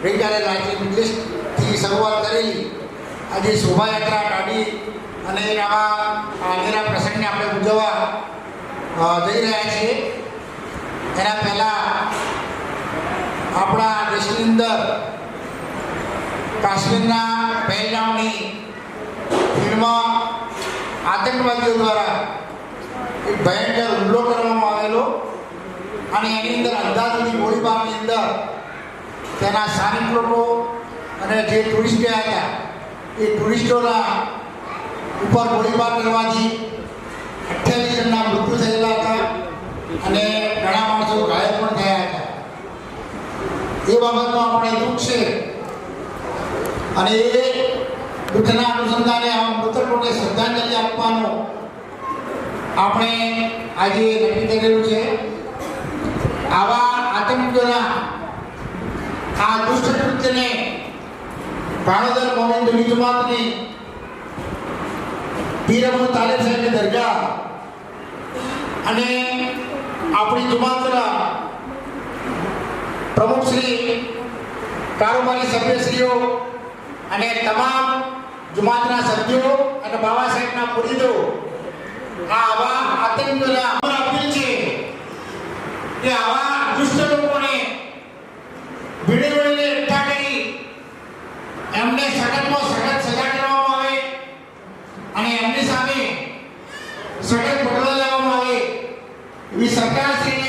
ગઈકાલે લાલજી મિડલિસ્ટથી શરૂઆત કરેલી આજે શોભાયાત્રા કાઢી અને આવા આગળના પ્રસંગને આપણે ઉજવવા જઈ રહ્યા છીએ. એના પહેલાં આપણા દેશની અંદર કાશ્મીરના પહેલગામની ફિલ્મમાં આતંકવાદીઓ દ્વારા એક ભયંકર હુમલો કરવામાં આવેલો અને એની અંદર અંધાધૂંધી ગોળીબારની અંદર તેના સ્થાનિક લોકો અને જે ટુરિસ્ટ ગયા હતા એ ટુરિસ્ટોના ઉપર ગોળીબાર કરવાથી 28 જણના મૃત્યુ થયેલા હતા અને ઘણા માણસો ઘાયલ પણ થયા હતા. એ બાબતનો આપણે દુઃખ છે અને એ દુઃખના અનુસંધાને આ મૃતકોને શ્રદ્ધાંજલિ આપવાનું આપણે આજે નક્કી કરેલું છે. આવા આતંકીઓના આ દુષ્ટ કૃત્યને ભાણોદર મોમિન દુની જમાતની પીર અબ્દુલ તાલિબ સાહેબની દરગાહ અને આપણી જમાતના પ્રમુખ શ્રી કારોબારી સભ્યશ્રીઓ અને તમામ જમાતના સભ્યો અને બાબા સાહેબના મુરીદો આવા આતંકીઓના અપીલ છે કે આવા દુષ્ટ લોકોને ભીડી વળીને એકઠા કરી એમને સખતમાં સખત સજા કરવામાં આવે અને એમની સામે સખત પગલાં લેવામાં આવે એવી સરકારશ્રી